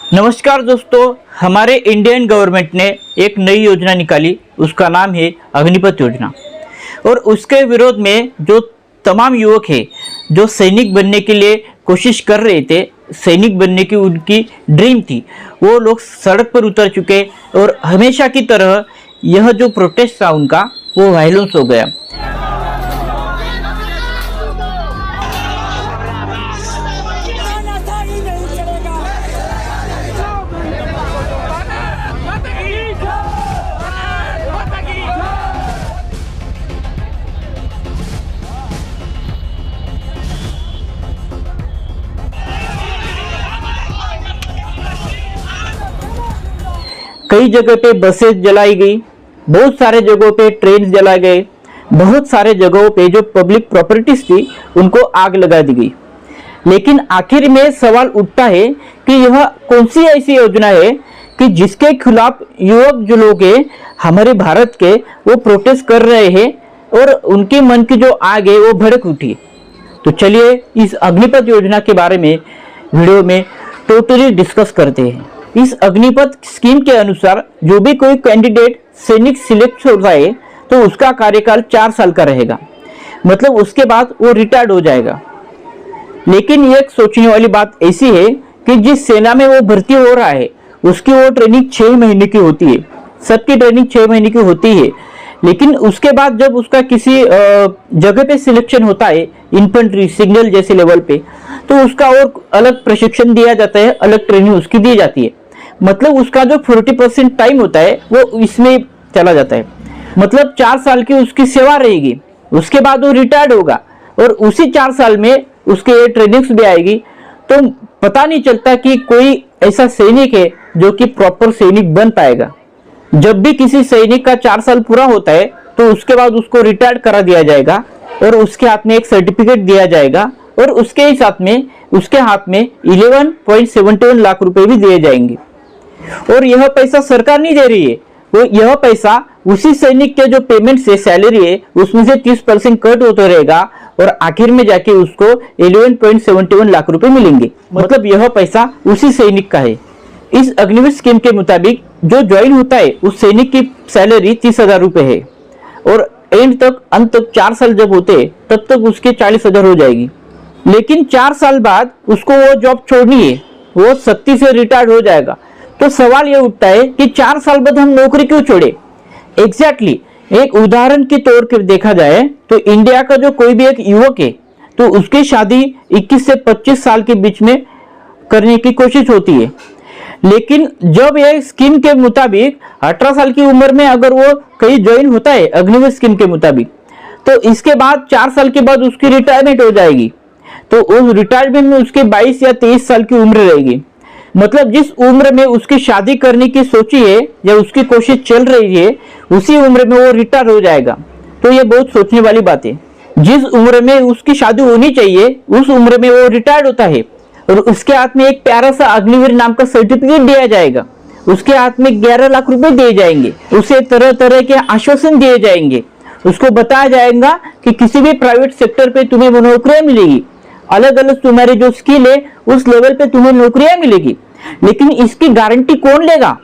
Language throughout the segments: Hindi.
नमस्कार दोस्तों, हमारे इंडियन गवर्नमेंट ने एक नई योजना निकाली, उसका नाम है अग्निपथ योजना। और उसके विरोध में जो तमाम युवक हैं जो सैनिक बनने के लिए कोशिश कर रहे थे, सैनिक बनने की उनकी ड्रीम थी, वो लोग सड़क पर उतर चुके और हमेशा की तरह यह जो प्रोटेस्ट था उनका वो वायलेंस हो गया। कई जगह पे बसेस जलाई गई, बहुत सारे जगहों पे ट्रेन जलाए गए, बहुत सारे जगहों पे जो पब्लिक प्रॉपर्टीज थी उनको आग लगा दी गई। लेकिन आखिर में सवाल उठता है कि यह कौन सी ऐसी योजना है कि जिसके खिलाफ युवक जो लोग हैं हमारे भारत के वो प्रोटेस्ट कर रहे हैं और उनके मन की जो आग है वो भड़क उठी। तो चलिए इस अग्निपथ योजना के बारे में वीडियो में टोटली डिस्कस करते हैं। इस अग्निपथ स्कीम के अनुसार जो भी कोई कैंडिडेट सैनिक सिलेक्ट होता है तो उसका कार्यकाल 4 साल का रहेगा, मतलब उसके बाद वो रिटायर्ड हो जाएगा। लेकिन एक सोचने वाली बात ऐसी है कि जिस सेना में वो भर्ती हो रहा है उसकी वो ट्रेनिंग 6 महीने की होती है, सबकी ट्रेनिंग 6 महीने की होती है। लेकिन उसके बाद जब उसका किसी जगह पे सिलेक्शन होता है, इन्फेंट्री सिग्नल जैसे लेवल पे, तो उसका और अलग प्रशिक्षण दिया जाता है, अलग ट्रेनिंग उसकी दी जाती है। मतलब उसका जो 40% टाइम होता है वो इसमें चला जाता है। मतलब 4 साल की उसकी सेवा रहेगी, उसके बाद वो रिटायर्ड होगा और उसी 4 साल में उसके ट्रेनिंग्स भी आएगी। तो पता नहीं चलता कि कोई ऐसा सैनिक है जो कि प्रॉपर सैनिक बन पाएगा। जब भी किसी सैनिक का 4 साल पूरा होता है तो उसके बाद उसको रिटायर्ड करा दिया जाएगा और उसके हाथ में एक सर्टिफिकेट दिया जाएगा और उसके ही साथ में उसके हाथ में 11.71 लाख रुपए भी दिए जाएंगे। और यह पैसा सरकार नहीं दे रही है, वो यह पैसा उसी सैनिक के जो पेमेंट से सैलरी है उसमें से 30% कट होता रहेगा और आखिर में जाके उसको 11.71 लाख रुपए मिलेंगे। मतलब यह पैसा उसी सैनिक का है। इस अग्निवीर स्कीम के मुताबिक जो ज्वाइन होता है उस सैनिक की सैलरी 30,000 रुपए है और अंत तक 4 साल जब होते हैं तब तक उसके 40,000 हो जाएगी। लेकिन 4 साल बाद उसको वो जॉब छोड़नी है, वो सख्ती से रिटायर्ड हो जाएगा। तो सवाल ये उठता है कि 4 साल बाद हम नौकरी क्यों छोड़े। एग्जैक्टली एक उदाहरण के तौर पर देखा जाए तो इंडिया का जो कोई भी एक युवक है तो उसकी शादी 21 से 25 साल के बीच में करने की कोशिश होती है। लेकिन जब यह स्कीम के मुताबिक 18 साल की उम्र में अगर वो कहीं ज्वाइन होता है अग्निवीर स्कीम के मुताबिक, तो इसके बाद 4 साल के बाद उसकी रिटायरमेंट हो जाएगी। तो उस रिटायरमेंट में उसके 22 या 23 साल की उम्र रहेगी। मतलब जिस उम्र में उसकी शादी करने की सोची है या उसकी कोशिश चल रही है उसी उम्र में वो रिटायर हो जाएगा। तो ये बहुत सोचने वाली बात है। जिस उम्र में उसकी शादी होनी चाहिए उस उम्र में वो रिटायर्ड होता है और उसके हाथ में एक प्यारा सा अग्निवीर नाम का सर्टिफिकेट दिया जाएगा, उसके हाथ में 11 लाख रुपए दिए जाएंगे, उसे तरह तरह के आश्वासन दिए जाएंगे, उसको बताया जाएगा कि किसी भी प्राइवेट सेक्टर पे तुम्हें नौकरियां मिलेगी, अलग अलग तुम्हारी जो स्किल है उस लेवल पे तुम्हें नौकरियां मिलेगी। लेकिन इसकी गारंटी कौन लेगा।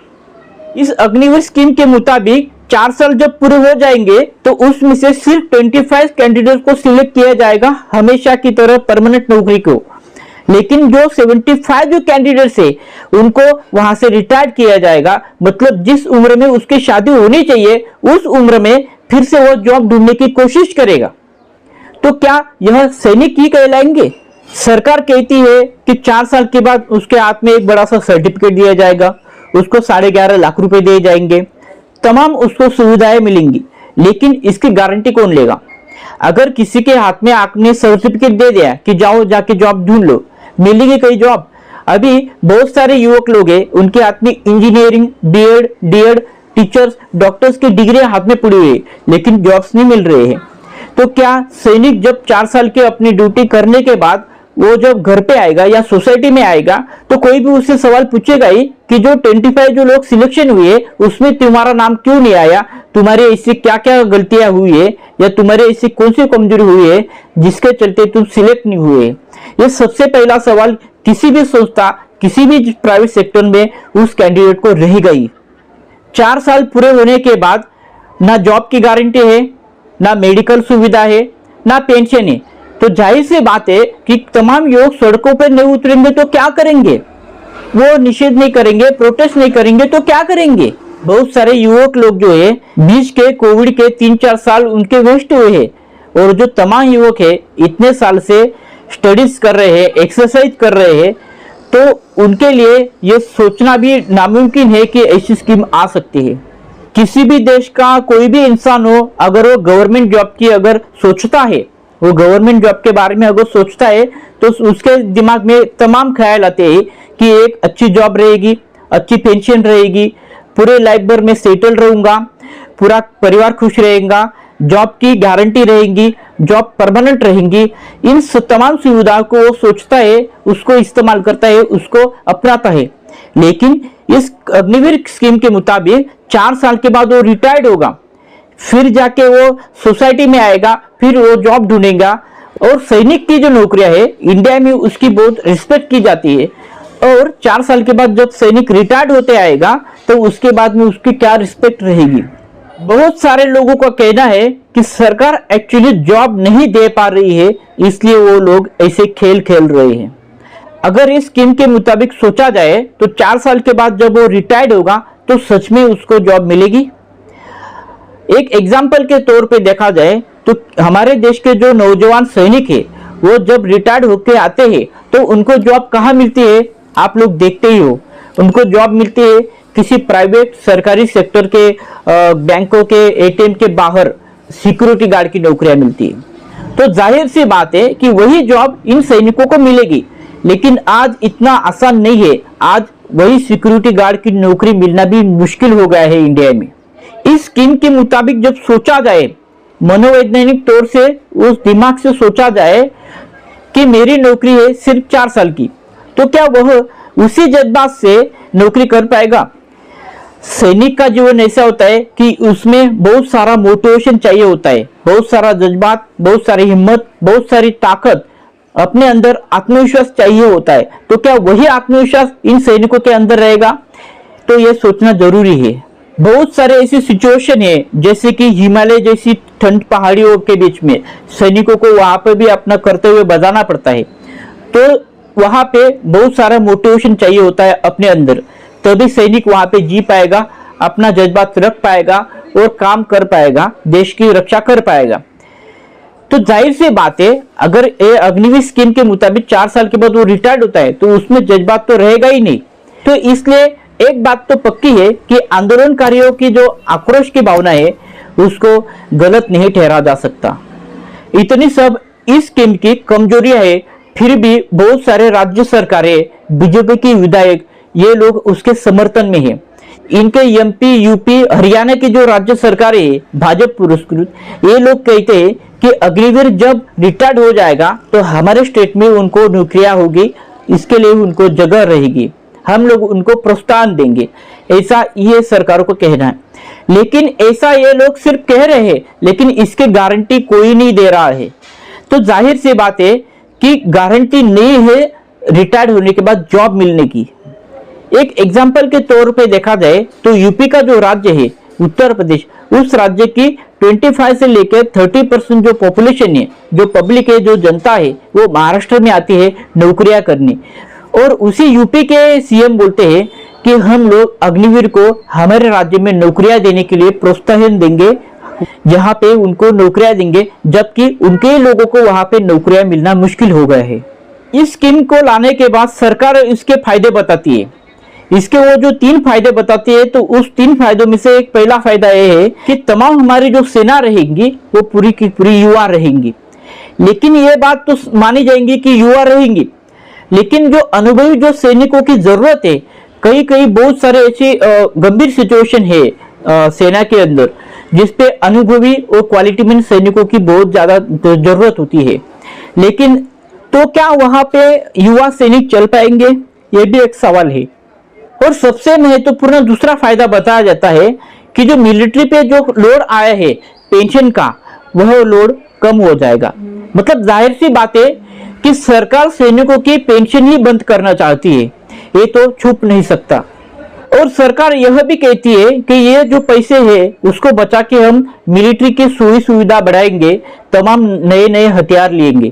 इस अग्निवीर स्कीम के मुताबिक 4 साल जब पूरे हो जाएंगे तो उसमें से सिर्फ 25 कैंडिडेट को सिलेक्ट किया जाएगा हमेशा की तरह परमानेंट नौकरी को। लेकिन जो 75 जो कैंडिडेट्स है उनको वहां से रिटायर्ड किया जाएगा। मतलब जिस उम्र में उसकी शादी होनी चाहिए उस उम्र में फिर से वो जॉब ढूंढने की कोशिश करेगा। तो क्या यह सैनिक ही कहलाएंगे। सरकार कहती है कि 4 साल के बाद उसके हाथ में एक बड़ा सा सर्टिफिकेट दिया जाएगा, उसको 11.5 लाख रुपए दिए जाएंगे, तमाम उसको सुविधाएं मिलेंगी। लेकिन इसकी गारंटी कौन लेगा। अगर किसी के हाथ में आपने सर्टिफिकेट दे दिया कि जाओ जाके जॉब ढूंढ लो, मिलेगी कई जॉब। अभी बहुत सारे युवक लोग हैं उनके हाथ में engineering, BEd, DEd, teachers, doctors की डिग्री हाथ में पड़ी हुई है लेकिन जॉब्स नहीं मिल रहे हैं। तो क्या सैनिक जब 4 साल की अपनी ड्यूटी करने के बाद वो जब घर पे आएगा या सोसाइटी में आएगा तो कोई भी उससे सवाल पूछेगा ही कि जो 25 जो लोग सिलेक्शन हुए उसमें तुम्हारा नाम क्यों नहीं आया, तुम्हारी ऐसी क्या क्या गलतियां हुई है या तुम्हारे ऐसी कौन सी कमजोरी हुई है जिसके चलते तुम सिलेक्ट नहीं हुए। ये सबसे पहला सवाल किसी भी संस्था, किसी भी प्राइवेट सेक्टर में उस कैंडिडेट को रहेगा ही। 4 साल पूरे होने के बाद ना जॉब की गारंटी है, ना मेडिकल सुविधा है, ना पेंशन है। तो जाहिर सी बात है कि तमाम युवक सड़कों पर नहीं उतरेंगे तो क्या करेंगे? वो निषेध नहीं करेंगे, प्रोटेस्ट नहीं करेंगे तो क्या करेंगे? बहुत सारे युवक लोग जो है बीच के कोविड के 3-4 साल उनके वेस्ट हुए हैं, और जो तमाम युवक है इतने साल से स्टडीज कर रहे हैं, एक्सरसाइज कर रहे हैं, तो उनके लिए ये सोचना भी नामुमकिन है कि ऐसी स्कीम आ सकती है। किसी भी देश का कोई भी इंसान हो, अगर वो गवर्नमेंट जॉब की अगर सोचता है, वो गवर्नमेंट जॉब के बारे में अगर सोचता है, तो उसके दिमाग में तमाम ख्याल आते हैं कि एक अच्छी जॉब रहेगी, अच्छी पेंशन रहेगी, पूरे लाइफ भर में सेटल रहूंगा, पूरा परिवार खुश रहेगा, जॉब की गारंटी रहेगी, जॉब परमानेंट रहेंगी। इन तमाम सुविधाओं को वो सोचता है, उसको इस्तेमाल करता है, उसको अपनाता है। लेकिन इस अग्निवीर स्कीम के मुताबिक 4 साल के बाद वो रिटायर्ड होगा, फिर जाके वो सोसाइटी में आएगा, फिर वो जॉब ढूंढेगा। और सैनिक की जो नौकरियां है इंडिया में उसकी बहुत रिस्पेक्ट की जाती है, और 4 साल के बाद जब सैनिक रिटायर्ड होते आएगा तो उसके बाद में उसकी क्या रिस्पेक्ट रहेगी। बहुत सारे लोगों का कहना है कि सरकार एक्चुअली जॉब नहीं दे पा रही है, इसलिए वो लोग ऐसे खेल खेल रहे हैं। अगर इस स्कीम के मुताबिक सोचा जाए तो 4 साल के बाद जब वो रिटायर्ड होगा तो सच में उसको जॉब मिलेगी। एक एग्जाम्पल के तौर पे देखा जाए तो हमारे देश के जो नौजवान सैनिक है वो जब रिटायर्ड होके आते हैं तो उनको जॉब कहाँ मिलती है? आप लोग देखते ही हो, उनको जॉब मिलती है किसी प्राइवेट सरकारी सेक्टर के बैंकों के एटीएम के बाहर सिक्योरिटी गार्ड की नौकरियां मिलती है। तो जाहिर सी बात है कि वही जॉब इन सैनिकों को मिलेगी, लेकिन आज इतना आसान नहीं है। आज वही सिक्योरिटी गार्ड की नौकरी मिलना भी मुश्किल हो गया है इंडिया में। इस स्कीम के मुताबिक जब सोचा जाए, मनोवैज्ञानिक तौर से उस दिमाग से सोचा जाए कि मेरी नौकरी है सिर्फ 4 साल की, तो क्या वह उसी जज्बात से नौकरी कर पाएगा? सैनिक का जीवन ऐसा होता है कि उसमें बहुत सारा मोटिवेशन चाहिए होता है, बहुत सारा जज्बात, बहुत सारी हिम्मत, बहुत सारी ताकत, अपने अंदर आत्मविश्वास चाहिए होता है। तो क्या वही आत्मविश्वास इन सैनिकों के अंदर रहेगा? तो यह सोचना जरूरी है। बहुत सारे ऐसी सिचुएशन है जैसे कि हिमालय जैसी ठंड पहाड़ियों के बीच में सैनिकों को वहां पर भी अपना कर्तव्य बजाना पड़ता है, तो वहां पे बहुत सारा मोटिवेशन चाहिए होता है अपने अंदर, तभी सैनिक वहां पे जी पाएगा, अपना जज्बात रख पाएगा और काम कर पाएगा, देश की रक्षा कर पाएगा। तो जाहिर सी बात है अगर ये अग्निवीर स्कीम के मुताबिक 4 साल के बाद वो रिटायर्ड होता है तो उसमें जज्बात तो रहेगा ही नहीं। तो इसलिए एक बात तो पक्की है कि आंदोलनकारियों की जो आक्रोश की भावना है उसको गलत नहीं ठहरा जा सकता। इतनी सब इस स्कीम की कमजोरियां है, फिर भी बहुत सारे राज्य सरकारें, बीजेपी के विधायक, ये लोग उसके समर्थन में है। इनके एमपी, यूपी, हरियाणा की जो राज्य सरकारें है भाजपा पुरस्कृत, ये लोग कहते हैं कि अग्निवीर जब रिटायर्ड हो जाएगा तो हमारे स्टेट में उनको नौकरियां होगी, इसके लिए उनको जगह रहेगी, हम लोग उनको प्रोत्साहन देंगे, ऐसा ये सरकारों को कहना है। लेकिन ऐसा ये लोग सिर्फ कह रहे हैं, लेकिन इसकी गारंटी कोई नहीं दे रहा है। तो जाहिर सी बात है कि गारंटी नहीं है रिटायर्ड होने के बाद जॉब मिलने की। एक एग्जाम्पल के तौर पे देखा जाए तो यूपी का जो राज्य है उत्तर प्रदेश, उस राज्य की 25 से लेकर 30% जो पॉपुलेशन है, जो पब्लिक है, जो जनता है, वो महाराष्ट्र में आती है नौकरियां करने। और उसी यूपी के सीएम बोलते हैं कि हम लोग अग्निवीर को हमारे राज्य में नौकरियां देने के लिए प्रोत्साहन देंगे, जहां पे उनको नौकरियां देंगे, जबकि उनके लोगों को वहां पे नौकरियां मिलना मुश्किल हो गया है। इस स्कीम को लाने के बाद सरकार इसके फायदे बताती है। इसके वो जो 3 फायदे बताती है, तो उस 3 फायदों में से एक पहला फायदा ये है कि तमाम हमारी जो सेना रहेंगी वो पूरी की पूरी युवा रहेंगी। लेकिन ये बात तो मानी जाएंगी कि युवा रहेंगी, लेकिन जो अनुभवी जो सैनिकों की जरूरत है, कई कई बहुत सारे ऐसी गंभीर सिचुएशन है सेना के अंदर जिसपे अनुभवी और क्वालिटीमैन सैनिकों की बहुत ज्यादा जरूरत होती है। लेकिन तो क्या वहां पे युवा सैनिक चल पाएंगे, ये भी एक सवाल है। और सबसे महत्वपूर्ण दूसरा फायदा बताया जाता है कि जो मिलिट्री पे जो लोड आया है पेंशन का, वह लोड कम हो जाएगा। मतलब जाहिर सी बात है कि सरकार सैनिकों की पेंशन ही बंद करना चाहती है, ये तो छुप नहीं सकता। और सरकार यह भी कहती है कि ये जो पैसे हैं उसको बचा के हम मिलिट्री की सुविधा बढ़ाएंगे, तमाम नए नए हथियार लेंगे।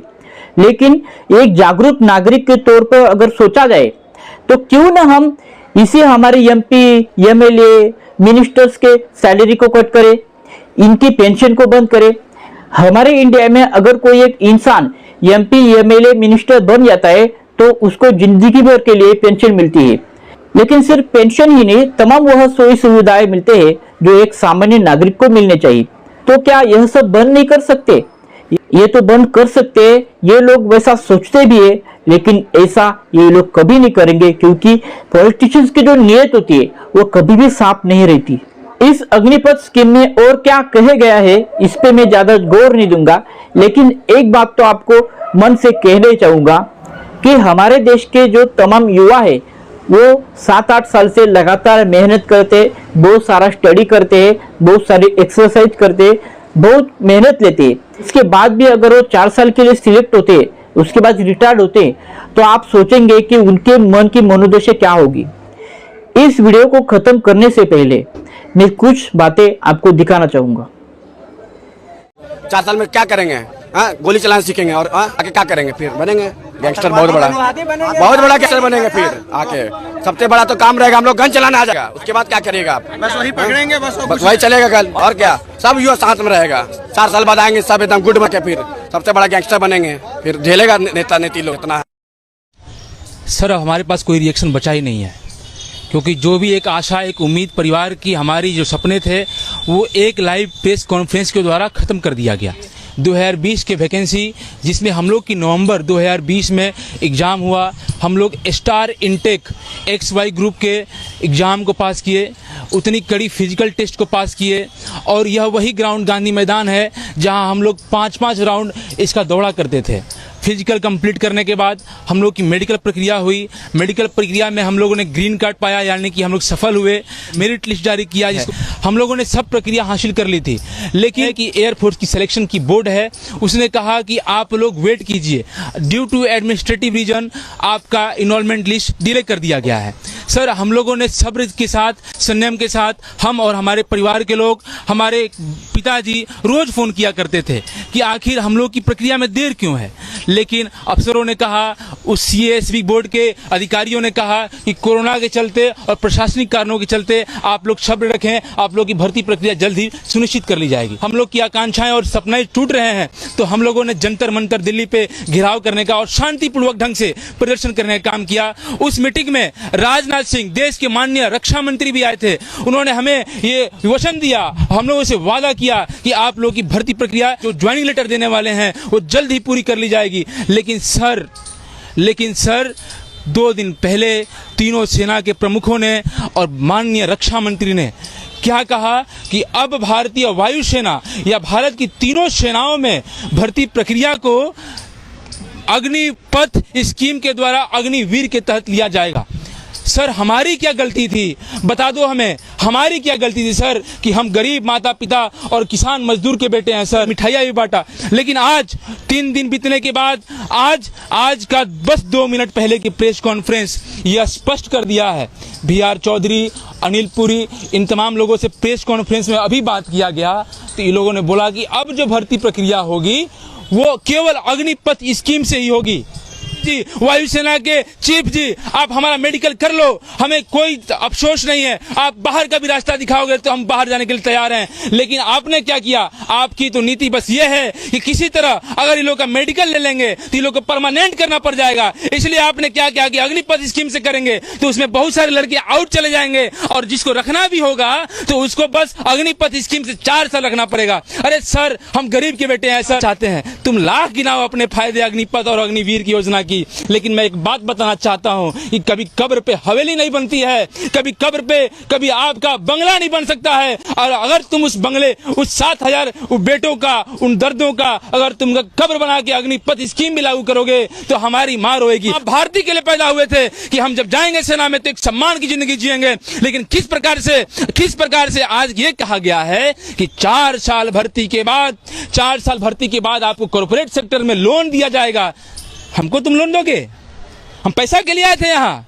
लेकिन एक जागरूक नागरिक के तौर पर अगर सोचा जाए तो क्यों ना हम इसे हमारे एमपी, एमएलए, मिनिस्टर्स के सैलरी को कट करें, इनकी पेंशन को बंद करें। हमारे इंडिया में अगर कोई एक इंसान एमपी, एमएलए, मिनिस्टर बन जाता है तो उसको जिंदगी भर के लिए पेंशन मिलती है। लेकिन सिर्फ पेंशन ही नहीं, तमाम वह सुविधाएं मिलते हैं जो एक सामान्य नागरिक को मिलने चाहिए। तो क्या यह सब बंद नहीं कर सकते? ये तो बंद कर सकते हैं, ये लोग वैसा सोचते भी है, लेकिन ऐसा ये लोग कभी नहीं करेंगे क्योंकि पॉलिटिशियंस की जो नीयत होती है वो कभी भी साफ नहीं रहती। इस अग्निपथ स्कीम में और क्या कहे गया है इस पे मैं ज्यादा गौर नहीं दूंगा, लेकिन एक बात तो आपको मन से कहना चाहूंगा कि हमारे देश के जो तमाम युवा है वो 7-8 साल से लगातार मेहनत करते, बहुत सारा स्टडी करते हैं, बहुत सारी एक्सरसाइज करते, बहुत मेहनत लेते। इसके बाद भी अगर वो 4 साल के लिए सिलेक्ट होते, उसके बाद रिटायर्ड होते, तो आप सोचेंगे कि उनके मन की मनोदशा क्या होगी। इस वीडियो को खत्म करने से पहले मैं कुछ बातें आपको दिखाना चाहूंगा। 4 साल में क्या करेंगे? गोली चलाना सीखेंगे और आगे क्या करेंगे? फिर बनेंगे गैंगस्टर, बहुत बड़ा गैंगस्टर बनेंगे। फिर आके सबसे बड़ा तो काम रहेगा हम लोग गन चलाना आ जाएगा, उसके बाद क्या करिएगा आप? बस वही पकड़ेंगे, बस वही चलेगा गन, और क्या? सब युवा साथ में रहेगा। 4 साल बाद आएंगे सब एकदम गुड बन के, फिर सबसे बड़ा गैंगस्टर बनेंगे, फिर झेलेगा नेता नेती लोग इतना। सर हमारे पास कोई रिएक्शन बचा ही नहीं है, क्योंकि जो भी एक आशा, एक उम्मीद परिवार की, हमारी जो सपने थे वो एक लाइव प्रेस कॉन्फ्रेंस के द्वारा ख़त्म कर दिया गया। 2020 के वैकेंसी जिसमें हम लोग की नवंबर 2020 में एग्ज़ाम हुआ, हम लोग स्टार इनटेक XY ग्रुप के एग्ज़ाम को पास किए, उतनी कड़ी फिजिकल टेस्ट को पास किए, और यह वही ग्राउंड गांधी मैदान है जहां हम लोग 5-5 राउंड इसका दौड़ा करते थे। फिजिकल कंप्लीट करने के बाद हम लोग की मेडिकल प्रक्रिया हुई। मेडिकल प्रक्रिया में हम लोगों ने ग्रीन कार्ड पाया, यानी कि हम लोग सफल हुए। मेरिट लिस्ट जारी किया, जिसको हम लोगों ने सब प्रक्रिया हासिल कर ली थी। लेकिन कि एयरफोर्स की सिलेक्शन की बोर्ड है, उसने कहा कि आप लोग वेट कीजिए, ड्यू टू एडमिनिस्ट्रेटिव रीजन आपका इनरोलमेंट लिस्ट डिले कर दिया गया है। सर हम लोगों ने सब्र के साथ, संयम के साथ, हम और हमारे परिवार के लोग, हमारे पिताजी रोज फोन किया करते थे कि आखिर हम लोग की प्रक्रिया में देर क्यों है। लेकिन अफसरों ने कहा, उस CASB बोर्ड के अधिकारियों ने कहा कि कोरोना के चलते और प्रशासनिक कारणों के चलते आप लोग सब्र रखें, आप लोग की भर्ती प्रक्रिया जल्द ही सुनिश्चित कर ली जाएगी। हम लोग की आकांक्षाएं और सपने टूट रहे हैं, तो हम लोगों ने जंतर मंतर दिल्ली पे घेराव करने का और शांतिपूर्वक ढंग से प्रदर्शन करने का काम किया। उस मीटिंग में राजनाथ सिंह, देश के माननीय रक्षा मंत्री भी आए थे। उन्होंने हमें ये वचन दिया, हम लोगों से वादा किया कि आप लोग की भर्ती प्रक्रिया, जो ज्वाइनिंग लेटर देने वाले हैं, वो जल्द ही पूरी कर ली जाएगी। लेकिन सर 2 दिन पहले तीनों सेना के प्रमुखों ने और माननीय रक्षा मंत्री ने क्या कहा कि अब भारतीय वायुसेना या भारत की तीनों सेनाओं में भर्ती प्रक्रिया को अग्निपथ स्कीम के द्वारा अग्निवीर के तहत लिया जाएगा। सर हमारी क्या गलती थी, बता दो हमें, हमारी क्या गलती थी सर कि हम गरीब माता पिता और किसान मजदूर के बेटे हैं। सर मिठाइयाँ भी बांटा, लेकिन आज 3 दिन बीतने के बाद आज का बस 2 मिनट पहले की प्रेस कॉन्फ्रेंस यह स्पष्ट कर दिया है। BR चौधरी, अनिल पुरी, इन तमाम लोगों से प्रेस कॉन्फ्रेंस में अभी बात किया गया, तो इन लोगों ने बोला कि अब जो भर्ती प्रक्रिया होगी वो केवल अग्निपथ स्कीम से ही होगी। जी वायुसेना के चीफ जी, आप हमारा मेडिकल कर लो, हमें कोई अफसोस नहीं है। आप बाहर का भी रास्ता दिखाओगे तो हम बाहर जाने के लिए तैयार हैं। लेकिन आपने क्या किया, आपकी तो नीति बस ये है कि किसी तरह अगर इन लोग का मेडिकल ले लेंगे तो इन लोग को परमानेंट करना पड़ जाएगा। इसलिए आपने क्या किया कि अग्निपथ स्कीम से करेंगे तो उसमें बहुत सारे लड़के आउट चले जाएंगे, और जिसको रखना भी होगा तो उसको बस अग्निपथ स्कीम से 4 साल रखना पड़ेगा। अरे सर हम गरीब के बेटे हैं, सर चाहते हैं तुम लाख गिनाओ अपने फायदे अग्निपथ और अग्निवीर की योजना की, लेकिन मैं एक बात बताना चाहता हूं कि कभी कब्र पे हवेली नहीं बनती है, कभी कब्र पे कभी आपका बंगला नहीं बन सकता है। और अगर तुम उस बंगले, उस 7,000 बेटों का, उन दर्दों का अगर तुम कब्र बना के अग्निपथ स्कीम भी लागू करोगे तो हमारी मां रोएगी। हम भारतीय के लिए पैदा हुए थे कि हम जब जाएंगे सेना में तो एक सम्मान की जिंदगी जिएंगे। लेकिन किस प्रकार से आज ये कहा गया है कि 4 साल भर्ती के बाद आपको कॉर्पोरेट सेक्टर में लोन दिया जाएगा। हमको तुम लोन दोगे? हम पैसा के लिए आए थे यहाँ।